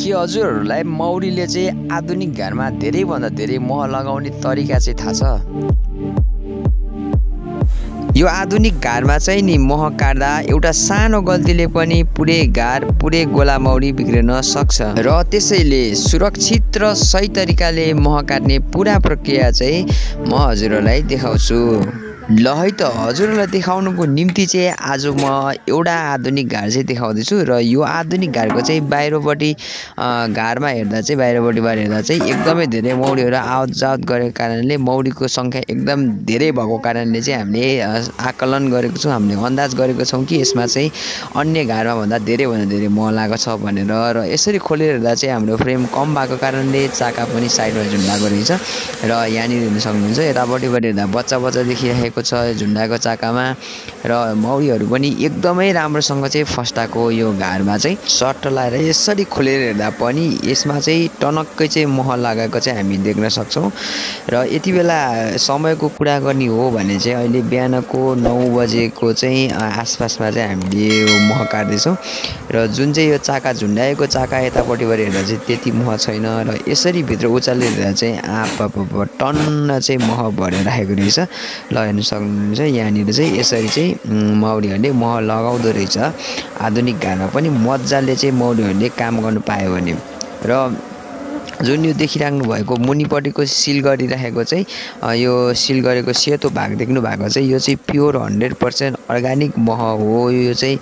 के हजुरहरूलाई मौरीले चाहिँ आधुनिक घरमा धेरैभन्दा धेरै मह लगाउने तरिका चाहिँ थाहा छ? यो आधुनिक घरमा चाहिँ नि मह काट्दा एउटा सानो गल्तीले पनि पुरै घार पुरै गोला मौरी बिग्रन सक्छ र त्यसैले सुरक्षित र सही तरिकाले मह काट्ने पुरा प्रक्रिया चाहिँ म हजुरहरूलाई देखाउँछु। ल है त हजुरहरूलाई देखाउनुको निम्ति चाहिँ आज म एउटा आधुनिक घार चाहिँ देखाउँदैछु र यो आधुनिक घरको चाहिँ बाहिरपट्टि घरमा हेर्दा चाहिँ बाहिरपट्टिबाट हेर्दा चाहिँ एकदमै धेरै मौरीहरू आवत जावत गरेको कारणले मौरीको सङ्ख्या एकदम धेरै भएको कारणले चाहिँ हामीले आकलन गरेको छौँ, हामीले अन्दाज गरेको छौँ कि यसमा चाहिँ अन्य घरमा भन्दा धेरैभन्दा धेरै मह लागेको छ भनेर। र यसरी खोलेर हेर्दा चाहिँ हाम्रो फ्रेम कम भएको कारणले चाका पनि साइडमा झुन्डाएको रहेछ र यहाँनिर हेर्न सक्नुहुन्छ यतापट्टिबाट हेर्दा बच्चा बच्चा देखिरहेको छ झुन्डाको चाकामा र मौरीहरू पनि एकदमै राम्रोसँग चाहिँ फस्टाको यो घरमा चाहिँ सट्ट लाएर यसरी खोलेर हेर्दा पनि यसमा चाहिँ टनक्कै चाहिँ मह लगाएको चाहिँ हामी देख्न सक्छौँ। र यति बेला समयको कुरा गर्ने हो भने चाहिँ अहिले बिहानको 9 बजेको चाहिँ आसपासमा चाहिँ हामीले यो मह काट्दैछौँ र जुन चाहिँ यो चाका झुन्डाएको चाका यतापट्टिबाट हेर्दा चाहिँ त्यति मह छैन र यसरी भित्र उचालेर हेर्दा चाहिँ आप्पा टन्न चाहिँ मह भरेर राखेको रहेछ। ल हेर्न सक्नुहुन्छ यहाँनिर चाहिँ यसरी चाहिँ मौरीहरूले मह लगाउँदो रहेछ। आधुनिक घरमा पनि मजाले चाहिँ मौरीहरूले काम गर्नु पायो भने। र जुन यो देखिराख्नु भएको मुनिपट्टिको सिल गरिराखेको चाहिँ यो सिल गरेको सेतो भाग देख्नु भएको चाहिँ यो चाहिँ प्योर 100% अर्ग्यानिक मह हो। यो चाहिँ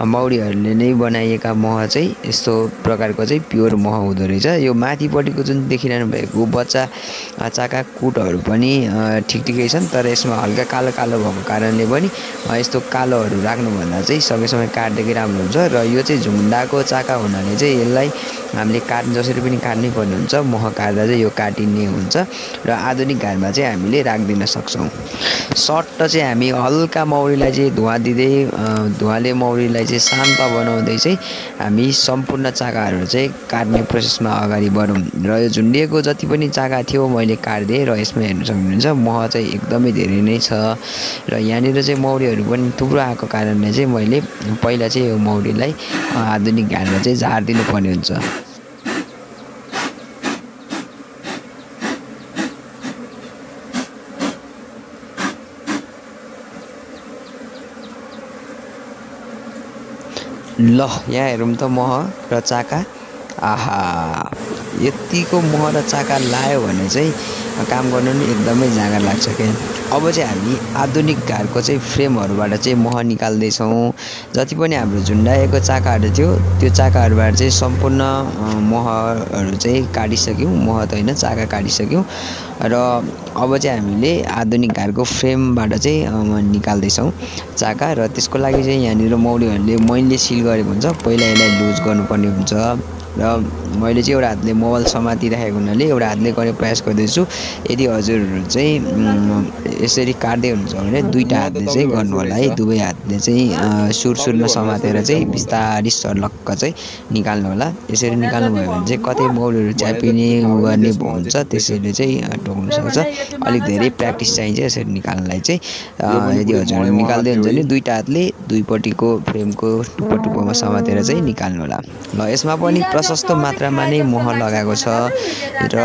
मौरीहरूले नै बनाइएका मह चाहिँ यस्तो प्रकारको चाहिँ प्योर मह हुँदो रहेछ। यो माथिपट्टिको जुन देखिरहनु भएको बच्चा चाका कुटहरू पनि ठिकै छन्, तर यसमा हल्का कालो कालो भएको कारणले पनि यस्तो कालोहरू राख्नुभन्दा चाहिँ सकेसम्म काट्दै राम्रो हुन्छ। र यो चाहिँ झुन्डाको चाका हुनाले चाहिँ यसलाई हामीले जसरी पनि काट्नै पर्ने हुन्छ, मह काट्दा चाहिँ यो काटिने हुन्छ र आधुनिक घरमा चाहिँ हामीले राखिदिन सक्छौँ। सट्ट चाहिँ हामी हल्का मौरीलाई चाहिँ धुवा दिँदै धुवाले मौरीलाई चाहिँ शान्त बनाउँदै चाहिँ हामी सम्पूर्ण चाकाहरू चाहिँ काट्ने प्रोसेसमा अगाडि बढौँ। र यो झुन्डिएको जति पनि चाका थियो मैले काटिदिएँ र यसमा हेर्न सक्नुहुन्छ मह चाहिँ एकदमै धेरै नै छ। र यहाँनिर चाहिँ मौरीहरू पनि थुप्रो आएको कारणले चाहिँ मैले पहिला चाहिँ यो मौरीलाई आधुनिक घरमा चाहिँ झारिदिनु पर्ने हुन्छ। ल यहाँ हेरौँ त मह र चाका। आहा यतिको मह र चाका लायो भने चाहिँ काम गर्नु नि एकदमै जाँगर लाग्छ क्या। अब चाहिँ हामी आधुनिक घरको चाहिँ फ्रेमहरूबाट चाहिँ मह निकाल्दैछौँ। जति पनि हाम्रो झुन्डाएको चाकाहरू थियो त्यो चाकाहरूबाट चाहिँ सम्पूर्ण महहरू चाहिँ काटिसक्यौँ, मह त होइन चाका काटिसक्यौँ। र अब चाहिँ हामीले आधुनिक घरको फ्रेमबाट चाहिँ निकाल्दैछौँ चाका। र त्यसको लागि चाहिँ यहाँनिर मौरीहरूले मैले सिल गरेको हुन्छ, पहिला यसलाई लुज गर्नुपर्ने हुन्छ। र मैले चाहिँ एउटा हातले मोबाइल समातिराखेको हुनाले एउटा हातले गर्ने प्रयास गर्दैछु। यदि हजुरहरू चाहिँ यसरी काट्दै हुनुहुन्छ भने दुईवटा हातले चाहिँ गर्नु होला है। दुवै हातले चाहिँ सुरमा समातेर चाहिँ बिस्तारी सर्लक्क चाहिँ निकाल्नु होला। यसरी निकाल्नु भयो भने चाहिँ कतै मौरीहरू च्यापिने गर्ने हुन्छ, त्यसैले चाहिँ टोक्नु सक्छ। अलिक धेरै प्र्याक्टिस चाहिन्छ यसरी निकाल्नलाई चाहिँ। यदि हजुरहरू निकाल्दै हुन्छ भने दुईवटा हातले दुईपट्टिको फ्रेमको टुप्पोमा समातेर चाहिँ निकाल्नु होला। ल यसमा पनि प्रशस्त मात्रामा नै मह लगाएको छ। र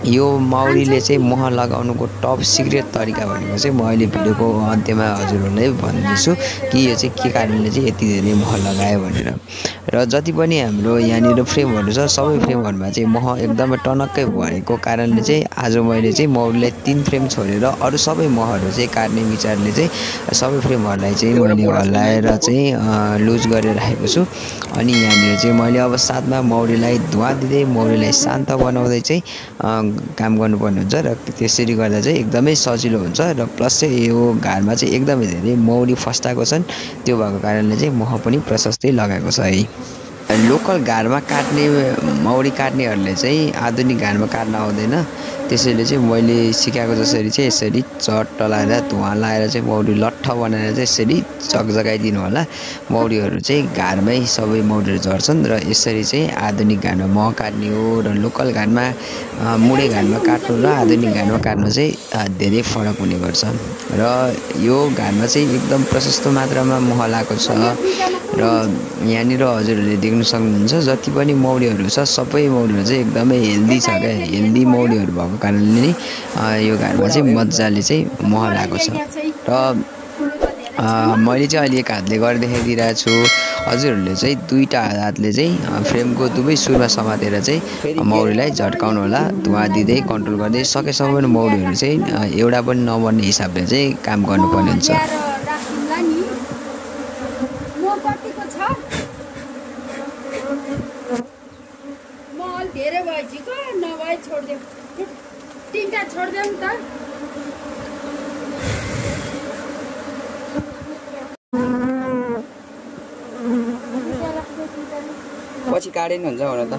यो मौरीले चाहिँ मह लगाउनुको टप सिक्रेट तरिका भनेको चाहिँ म अहिले भिडियोको अन्त्यमा हजुरहरूलाई भन्दैछु कि यो चाहिँ के कारणले चाहिँ यति धेरै मह लगायो भनेर। र जति पनि हाम्रो यहाँनिर फ्रेमहरू छ सबै फ्रेमहरूमा चाहिँ मह एकदमै टनक्कै भएको कारणले चाहिँ आज मैले चाहिँ मौरीलाई 3 फ्रेम छोडेर अरू सबै महहरू चाहिँ काट्ने विचारले चाहिँ सबै फ्रेमहरूलाई चाहिँ मैले हल्लाएर चाहिँ लुज गरेर राखेको छु। अनि यहाँनिर चाहिँ मैले अब साथमा मौरीलाई धुवा दिँदै मौरीलाई शान्त बनाउँदै चाहिँ काम गर्नुपर्ने हुन्छ। र त्यसरी गर्दा चाहिँ एकदमै सजिलो हुन्छ। र प्लस चाहिँ यो घरमा चाहिँ एकदमै धेरै मौरी फस्टाएको छन्, त्यो भएको कारणले चाहिँ मह पनि प्रशस्तै लगाएको छ है। लोकल घरमा काट्ने मौरी काट्नेहरूले चाहिँ आधुनिक घरमा काट्न आउँदैन, त्यसैले चाहिँ मैले सिकाएको जसरी चाहिँ यसरी चट्ट लाएर धुवा लाएर चाहिँ मौरी लट्ठ बनाएर चाहिँ यसरी जगजगाइदिनु होला। मौरीहरू चाहिँ घरमै सबै मौरीहरू झर्छन् र यसरी चाहिँ आधुनिक घरमा मह काट्ने हो। र लोकल घरमा मुडे घरमा काट्नु र आधुनिक घरमा काट्नु चाहिँ धेरै फरक हुने गर्छ। र यो घरमा चाहिँ एकदम प्रशस्त मात्रामा मह लागेको छ र यहाँनिर हजुरहरूले देख्न सक्नुहुन्छ जति पनि मौरीहरू छ सबै मौरीहरू चाहिँ एकदमै हेल्दी छ क्या। हेल्दी मौरीहरू भएको कारणले नै यो घरमा चाहिँ मजाले चाहिँ मह लागेको छ। र मैले चाहिँ अहिले एक हातले गरेर देखाइदिइरहेको छु। हजुरहरूले चाहिँ दुईटा हातले चाहिँ फ्रेमको दुवै सुरमा समातेर चाहिँ मौरीलाई झट्काउनु होला। धुवा दिँदै कन्ट्रोल गर्दै सकेसम्म पनि मौरीहरू चाहिँ एउटा पनि नमर्ने हिसाबले चाहिँ काम गर्नुपर्ने हुन्छ। पछि काट्यो नि हुन्छ हुन त।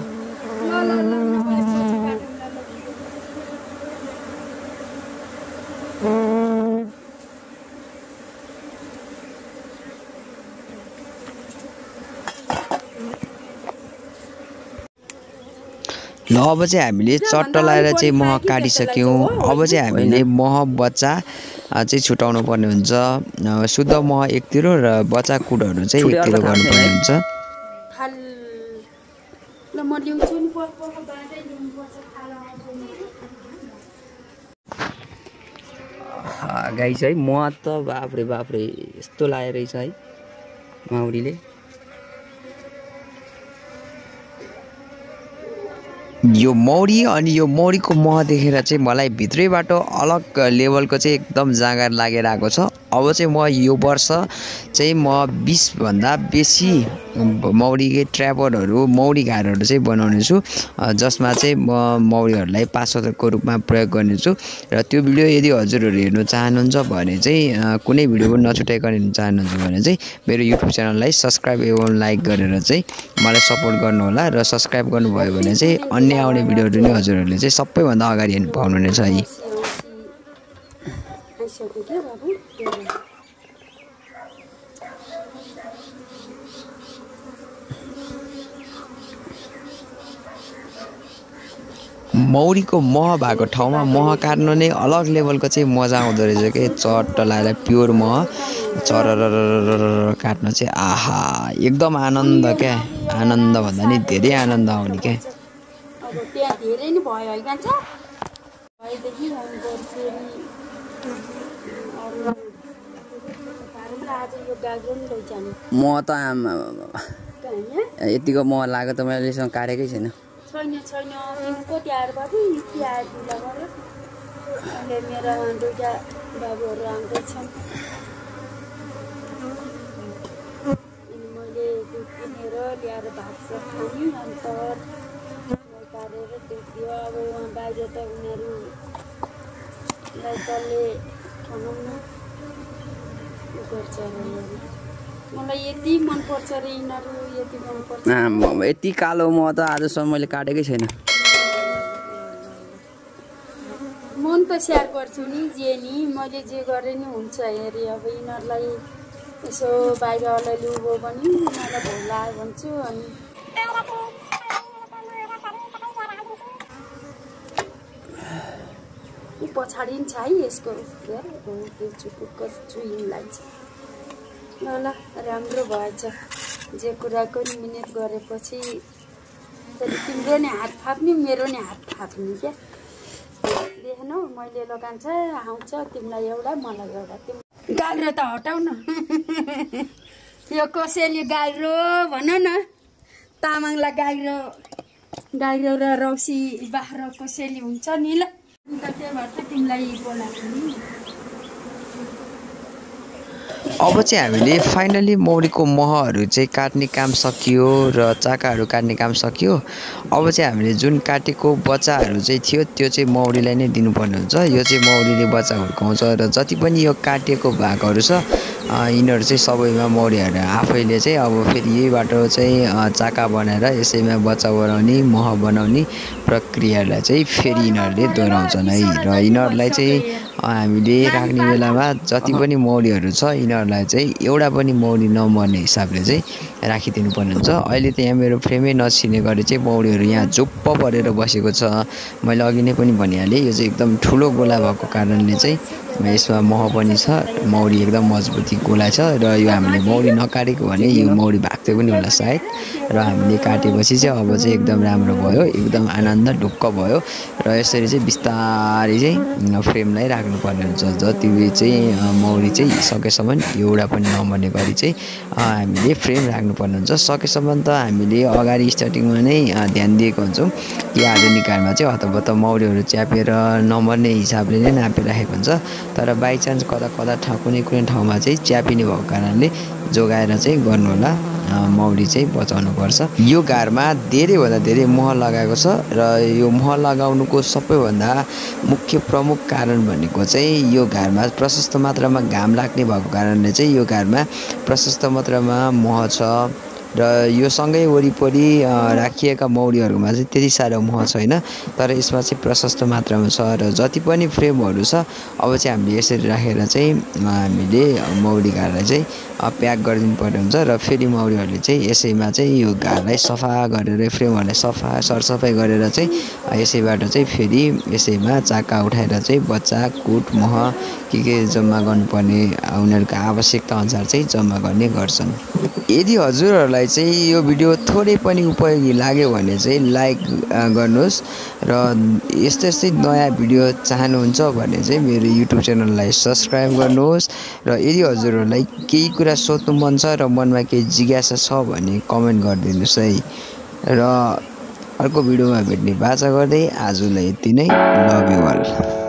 ल अब चाहिँ हामीले चट्ट लाएर चाहिँ मह काटिसक्यौँ। अब चाहिँ हामीले मह बच्चा चाहिँ छुटाउनु पर्ने हुन्छ। शुद्ध मह एकतिर र बच्चा कुटहरू चाहिँ एकतिर गर्नुपर्ने हुन्छ। गाइस है मह त बाफ्रे बाफ्रे यस्तो लाएर रहेछ है माउरीले। यो मौरी अनि यो मौरीको मह देखेर चाहिँ मलाई भित्रैबाट अलग लेभलको चाहिँ एकदम जाँगर लागेर आएको छ। अब चाहिँ म यो वर्ष चाहिँ म 20 भन्दा बेसी मौरीकै ट्र्यापरहरू मौरी घरहरू चाहिँ बनाउने छु, जसमा चाहिँ म मौरीहरूलाई पासको रूपमा प्रयोग गर्नेछु। र त्यो भिडियो यदि हजुरहरू हेर्नु चाहनुहुन्छ भने चाहिँ कुनै भिडियो पनि नछुटाइकन हेर्नु चाहनुहुन्छ भने चाहिँ मेरो युट्युब च्यानललाई सब्सक्राइब एवं लाइक गरेर चाहिँ मलाई सपोर्ट गर्नुहोला। र सब्सक्राइब गर्नुभयो भने चाहिँ अन्य आउने भिडियोहरू नि हजुरहरूले चाहिँ सबैभन्दा अगाडि हेर्नु पाउनुहुनेछ है। मौरीको मह भएको ठाउँमा मह काट्नु नै अलग लेभलको चाहिँ मजा आउँदो रहेछ के। चट्ट लाएर प्योर मह चरर काट्न चाहिँ आहा एकदम आनन्द क्या। आनन्द भन्दा नि धेरै आनन्द आउने क्या। अब त्यहाँ धेरै नै भयो है कान्छ भएदेखि आज यो गाग्रो नि लैजाने म त यतिको मह लाग्यो त मैले यसमा काटेकै छैन। छैन छैन तिनको त्यार बाबु त्यार दिला गर अहिले मेरा दुईटा बाबुहरू आउँदैछन्। मैले दुध किनेर ल्याएर भात खाने अन्त काटेर दियो। अब उहाँ बाहिर त उनीहरूलाई तले खानु गर्छ। मलाई यति मनपर्छ रे यिनीहरू यति मनपर्छ। यति कालो मह त आजसम्म मैले काटेकै छैन। मन त स्याहार गर्छु नि जे नि मैले जे गरेँ नि हुन्छ हेरी। अब यिनीहरूलाई यसो बाहिर अलिअलि उभो पनि मलाई भोक लाग्यो भन्छु। अनि पछाडि पनि छ है यसको त्यो चुपुक्क चुइङ लाग्छ। ल ल राम्रो भएछ जे कुराको नि मिहिनेत गरेपछि तिम्रो नि हात फाप्ने मेरो नि हात फाप्ने क्या। देख्नु मैले लगान्छ आउँछ तिमीलाई एउटा मलाई एउटा। गाग्रो त हटाउ न यो कसैले गाग्रो भन न तामाङलाई गाग्रो गाग्रो र रौसी बाख्रा कसैले हुन्छ नि। ल अन्त त्यही भएर त तिमीलाई बोलाएको नि। अब चाहिँ हामीले फाइनली मौरीको महहरू चाहिँ काट्ने काम सकियो र चाकाहरू काट्ने काम सकियो। अब चाहिँ हामीले जुन काटेको बच्चाहरू चाहिँ थियो त्यो चाहिँ मौरीलाई नै दिनुपर्ने हुन्छ। यो चाहिँ मौरीले बच्चा हुर्काउँछ र जति पनि यो काटेको भागहरू छ यिनीहरू चाहिँ सबैमा मौरीहरू आफैले चाहिँ अब फेरि यहीबाट चाहिँ चाका बनाएर यसैमा बच्चा बनाउने मह बनाउने प्रक्रियालाई चाहिँ फेरि यिनीहरूले दोहोऱ्याउँछन् है। र यिनीहरूलाई चाहिँ हामीले राख्ने बेलामा जति पनि मौरीहरू छ यिनीहरूलाई चाहिँ एउटा पनि मौरी नमर्ने हिसाबले चाहिँ राखिदिनु पर्ने हुन्छ। अहिले त यहाँ मेरो फ्रेमै नछिने गरी चाहिँ मौरीहरू यहाँ झुप्प परेर बसेको छ। मैले अघि नै पनि भनिहालेँ यो चाहिँ एकदम ठुलो गोला भएको कारणले चाहिँ यसमा मह पनि छ, मौरी एकदम मजबुती गोला छ र यो हामीले मौरी नकाटेको भने यो मौरी भाग्थ्यो पनि होला सायद। र हामीले काटेपछि चाहिँ अब चाहिँ एकदम राम्रो भयो, एकदम आनन्द ढुक्क भयो। र यसरी चाहिँ बिस्तारै चाहिँ फ्रेमलाई राख्नुपर्ने हुन्छ। जति चाहिँ मौरी चाहिँ सकेसम्म एउटा पनि नमर्ने गरी चाहिँ हामीले फ्रेम राख्नुपर्ने हुन्छ। सकेसम्म त हामीले अगाडि स्टार्टिङमा नै ध्यान दिएको हुन्छौँ कि आधुनिक घरमा चाहिँ हतपत मौरीहरू च्यापेर नमर्ने हिसाबले नै नापिराखेको हुन्छ। तर बाइचान्स कता कुनै ठाउँमा चाहिँ च्यापिने भएको कारणले जोगाएर चाहिँ गर्नु होला, मौरी चाहिँ बचाउनुपर्छ। यो घरमा धेरैभन्दा धेरै मह लगाएको छ र यो मह लगाउनुको सबैभन्दा मुख्य प्रमुख कारण भनेको चाहिँ यो घरमा प्रशस्त मात्रामा घाम लाग्ने भएको कारणले चाहिँ यो घरमा प्रशस्त मात्रामा मह छ र यो सँगै वरिपरि राखिएका मौरीहरूमा चाहिँ त्यति साह्रो मह छैन, तर यसमा चाहिँ प्रशस्त मात्रामा छ। र जति पनि फ्रेमहरू छ अब चाहिँ हामीले यसरी राखेर चाहिँ हामीले मौरी घरलाई चाहिँ प्याक गरिदिनु पर्ने हुन्छ। र फेरि मौरीहरूले चाहिँ यसैमा चाहिँ यो घरलाई सफा गरेर फ्रेमहरूलाई सरसफाइ गरेर चाहिँ यसैबाट चाहिँ फेरि यसैमा चाका उठाएर चाहिँ बच्चा कुट मह के जम्मा गर्नुपर्ने उनीहरूको आवश्यकता अनुसार चाहिँ जम्मा गर्ने गर्छन्। यदि हजुरहरूलाई चाहिँ यो भिडियो थोरै पनि उपयोगी लाग्यो भने चाहिँ लाइक गर्नुहोस् र यस्तै नयाँ भिडियो चाहनुहुन्छ भने चाहिँ मेरो युट्युब च्यानललाई सब्सक्राइब गर्नुहोस्। र यदि हजुरहरूलाई केही कुरा सोध्नु मन छ र मनमा केही जिज्ञासा छ भने कमेन्ट गरिदिनुहोस् है। र अर्को भिडियोमा भेट्ने बाचा गर्दै आजलाई यति नै। Love you all.